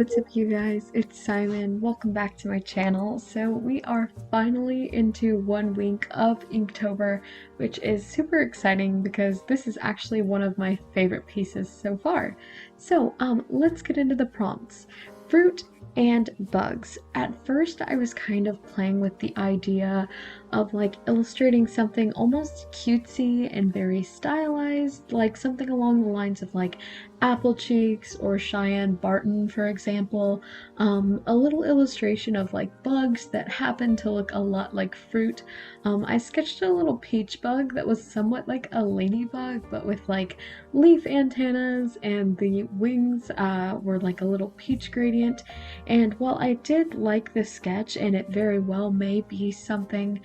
what's up you guys? It's Simon. Welcome back to my channel. So we are finally into 1 week of Inktober, which is super exciting because this is actually one of my favorite pieces so far. So let's get into the prompts. Fruit and bugs. At first I was kind of playing with the idea of like illustrating something almost cutesy and very stylized, like something along the lines of like apple cheeks or Cheyenne Barton, for example. A little illustration of like bugs that happen to look a lot like fruit. I sketched a little peach bug that was somewhat like a ladybug, but with like leaf antennas, and the wings were like a little peach gradient. And while I did like the sketch, and it very well may be something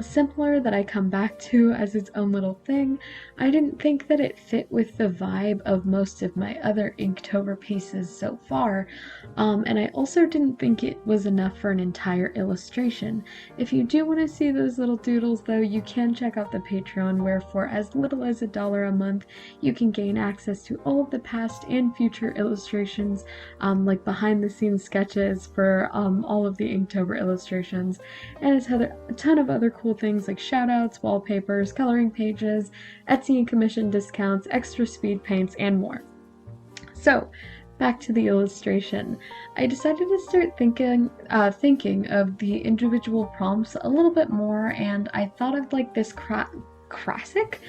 simpler that I come back to as its own little thing, I didn't think that it fit with the vibe of most of my other Inktober pieces so far, and I also didn't think it was enough for an entire illustration. If you do want to see those little doodles though, you can check out the Patreon, where for as little as $1 a month you can gain access to all of the past and future illustrations, like behind the scenes sketches for all of the Inktober illustrations, and a ton of other cool things like shoutouts, wallpapers, coloring pages, Etsy and commission discounts, extra speed paints, and more. So back to the illustration. I decided to start thinking of the individual prompts a little bit more, and I thought of like this classic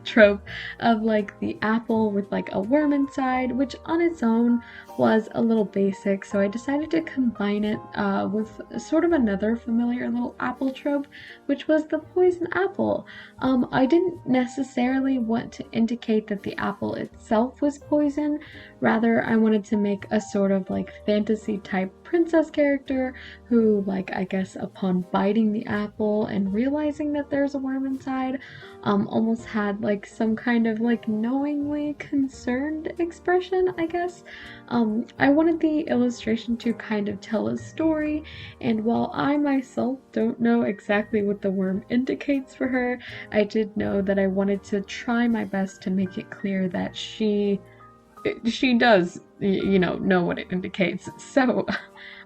trope of like the apple with like a worm inside, which on its own was a little basic, so I decided to combine it with sort of another familiar little apple trope, which was the poison apple. I didn't necessarily want to indicate that the apple itself was poison, rather I wanted to make a sort of like fantasy type princess character who, like, I guess upon biting the apple and realizing that there's a worm inside, almost had like some kind of like knowingly concerned expression, I guess. I wanted the illustration to kind of tell a story, and while I myself don't know exactly what the worm indicates for her, I did know that I wanted to try my best to make it clear that she does, know what it indicates. So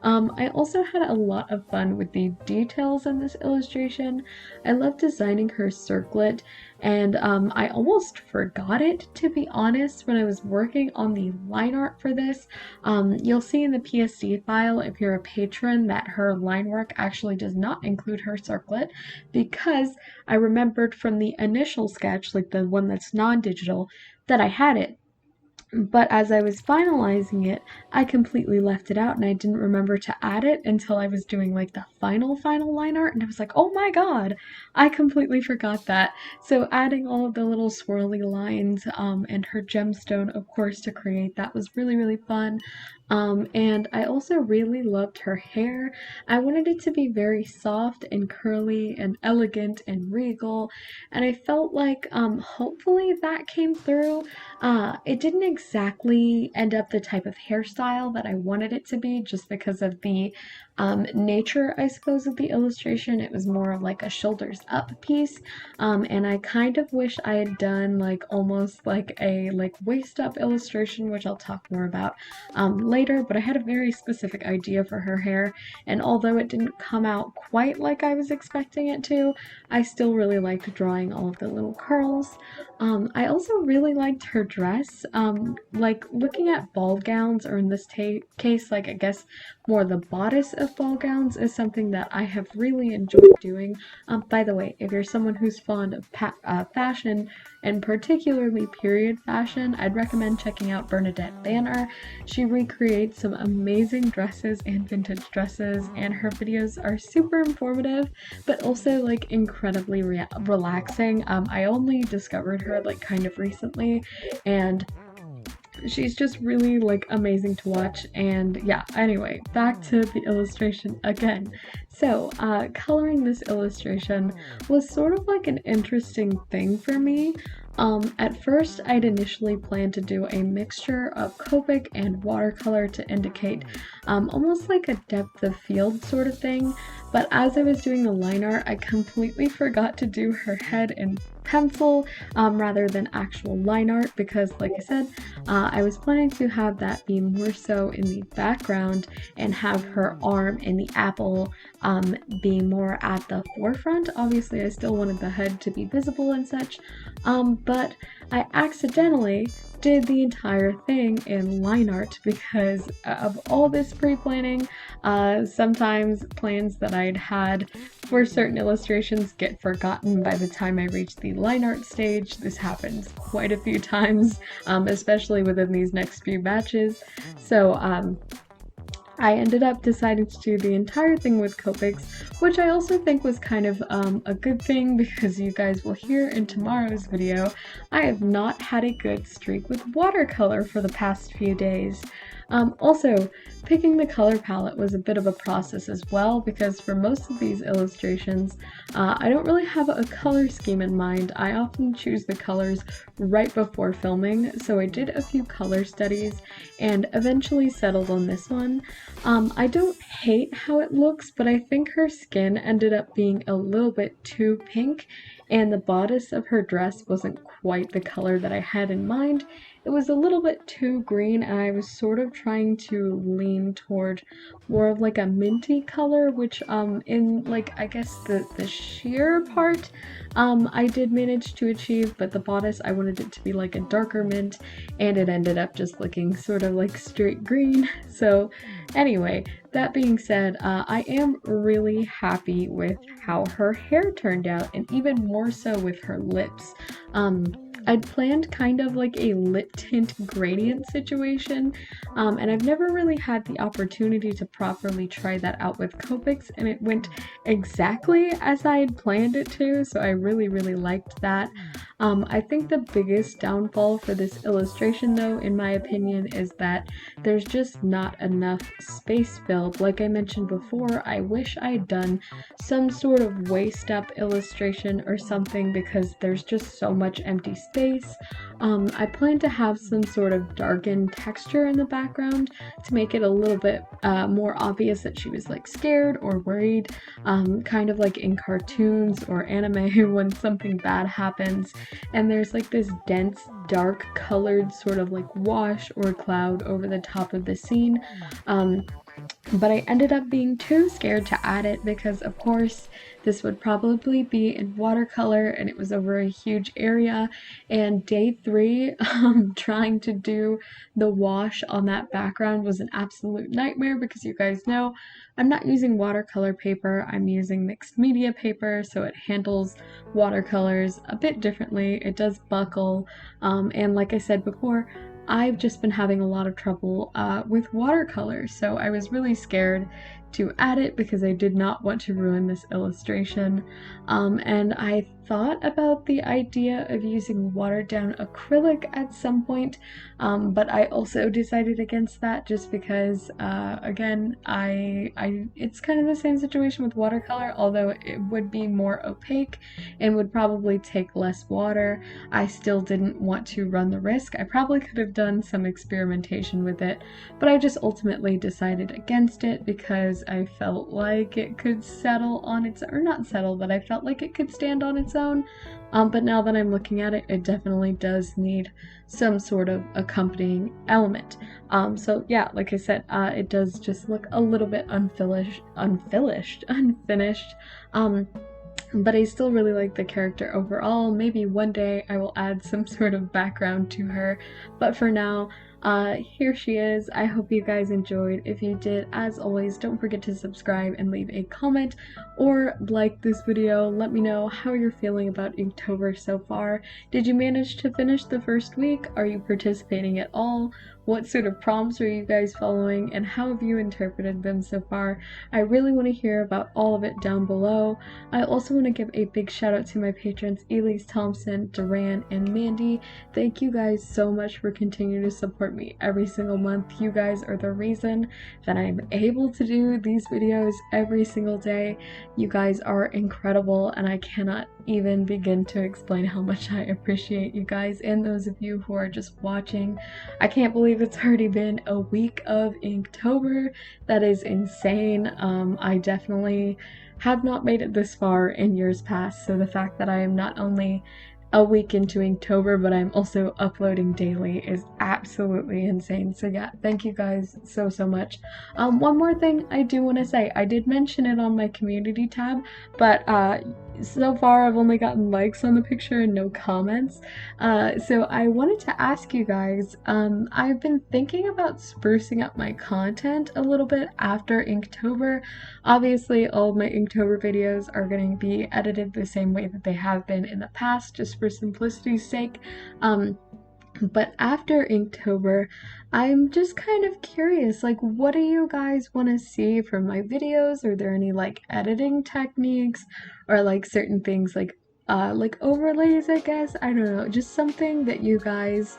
I also had a lot of fun with the details in this illustration. I love designing her circlet, and I almost forgot it, to be honest, when I was working on the line art for this. You'll see in the PSD file, if you're a patron, that her line work actually does not include her circlet, because I remembered from the initial sketch, like the one that's non-digital, that I had it. But as I was finalizing it, I completely left it out, and I didn't remember to add it until I was doing like the final line art, and I was like, oh my god, I completely forgot that. So adding all of the little swirly lines and her gemstone, of course, to create that was really fun. And I also really loved her hair. I wanted it to be very soft and curly and elegant and regal, and I felt like hopefully that came through. It didn't exactly end up the type of hairstyle that I wanted it to be, just because of the nature, I suppose, of the illustration. It was more of like a shoulders up piece, and I kind of wish I had done like almost like a waist up illustration, which I'll talk more about later. But I had a very specific idea for her hair, and although it didn't come out quite like I was expecting it to, I still really liked drawing all of the little curls. I also really liked her dress. Like looking at ball gowns, or in this case, like I guess more the bodice of ball gowns, is something that I have really enjoyed doing. By the way, if you're someone who's fond of fashion, and particularly period fashion, I'd recommend checking out Bernadette Banner. She recreates some amazing dresses and vintage dresses, and her videos are super informative, but also like incredibly relaxing. I only discovered her like kind of recently, and she's just really like amazing to watch. And yeah, anyway, back to the illustration again. So coloring this illustration was sort of like an interesting thing for me. At first, I'd initially planned to do a mixture of Copic and watercolor to indicate almost like a depth of field sort of thing, but as I was doing the line art, I completely forgot to do her head and pencil rather than actual line art, because like I said, I was planning to have that be more so in the background and have her arm and the apple be more at the forefront. Obviously, I still wanted the head to be visible and such, but I accidentally did the entire thing in line art because of all this pre-planning. Sometimes plans that I'd had for certain illustrations get forgotten by the time I reach the line art stage. This happens quite a few times, especially within these next few batches. So I ended up deciding to do the entire thing with Copics, which I also think was kind of a good thing, because you guys will hear in tomorrow's video, I have not had a good streak with watercolor for the past few days. Also, picking the color palette was a bit of a process as well, because for most of these illustrations, I don't really have a color scheme in mind. I often choose the colors right before filming, so I did a few color studies and eventually settled on this one. I don't hate how it looks, but I think her skin ended up being a little bit too pink, and the bodice of her dress wasn't quite the color that I had in mind. It was a little bit too green, and I was sort of trying to lean toward more of like a minty color, which in like I guess the sheer part I did manage to achieve, but the bodice I wanted it to be like a darker mint, and it ended up just looking sort of like straight green. So anyway, that being said, I am really happy with how her hair turned out, and even more so with her lips. I'd planned kind of like a lip tint gradient situation, and I've never really had the opportunity to properly try that out with Copics, and it went exactly as I had planned it to, so I really liked that. I think the biggest downfall for this illustration, though, in my opinion, is that there's just not enough space filled. Like I mentioned before, I wish I had done some sort of waist up illustration or something, because there's just so much empty space. I plan to have some sort of darkened texture in the background to make it a little bit more obvious that she was like scared or worried, kind of like in cartoons or anime when something bad happens and there's like this dense dark colored sort of like wash or cloud over the top of the scene. But I ended up being too scared to add it because, of course, this would probably be in watercolor and it was over a huge area. And day 3, trying to do the wash on that background was an absolute nightmare because you guys know I'm not using watercolor paper, I'm using mixed media paper, so it handles watercolors a bit differently. It does buckle, and like I said before, I've just been having a lot of trouble with watercolors, so I was really scared to add it because I did not want to ruin this illustration. And I thought about the idea of using watered down acrylic at some point, but I also decided against that just because, again, it's kind of the same situation with watercolor, although it would be more opaque and would probably take less water. I still didn't want to run the risk. I probably could have done some experimentation with it, but I just ultimately decided against it because I felt like it could settle on its, or not settle, but I felt like it could stand on its own. But now that I'm looking at it, it definitely does need some sort of accompanying element. So yeah, like I said, it does just look a little bit unfinished. But I still really like the character overall. Maybe one day I will add some sort of background to her, but for now, here she is. I hope you guys enjoyed. If you did, as always, don't forget to subscribe and leave a comment or like this video. Let me know how you're feeling about Inktober so far. Did you manage to finish the first week? Are you participating at all? What sort of prompts are you guys following, and how have you interpreted them so far? I really want to hear about all of it down below. I also want to give a big shout out to my patrons Elise Thompson, Duran, and Mandy. Thank you guys so much for continuing to support me every single month. You guys are the reason that I'm able to do these videos every single day. You guys are incredible, and I cannot even begin to explain how much I appreciate you guys and those of you who are just watching. I can't believe it's already been a week of Inktober. That is insane. I definitely have not made it this far in years past, so the fact that I am not only a week into Inktober, but I'm also uploading daily is absolutely insane. So yeah, thank you guys so much. One more thing I do want to say, I did mention it on my community tab, but so far I've only gotten likes on the picture and no comments. So I wanted to ask you guys, I've been thinking about sprucing up my content a little bit after Inktober. Obviously, all of my Inktober videos are going to be edited the same way that they have been in the past, just for simplicity's sake. But after Inktober, I'm just kind of curious, like, what do you guys want to see from my videos? Are there any like editing techniques or like certain things like overlays, I guess? I don't know, just something that you guys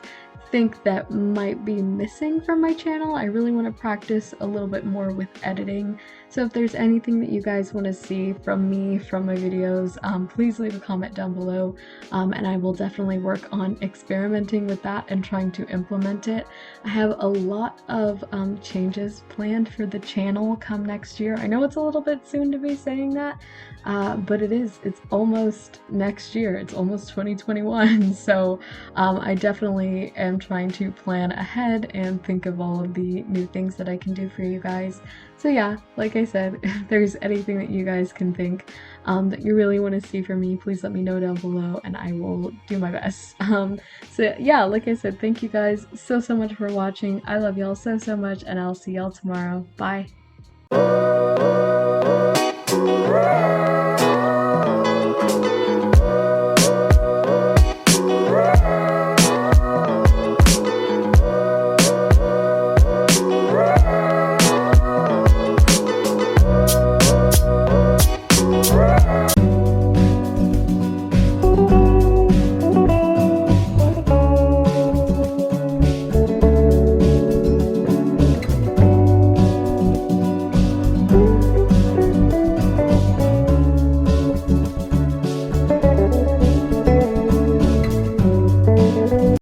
think that might be missing from my channel. I really want to practice a little bit more with editing. So if there's anything that you guys want to see from me, from my videos, please leave a comment down below, and I will definitely work on experimenting with that and trying to implement it. I have a lot of changes planned for the channel come next year. I know it's a little bit soon to be saying that, but it's almost next year. It's almost 2021, so I definitely am trying to plan ahead and think of all of the new things that I can do for you guys. So yeah, like I said, if there's anything that you guys can think that you really want to see from me, please let me know down below and I will do my best. So yeah, like I said, thank you guys so much for watching. I love y'all so much, and I'll see y'all tomorrow. Bye!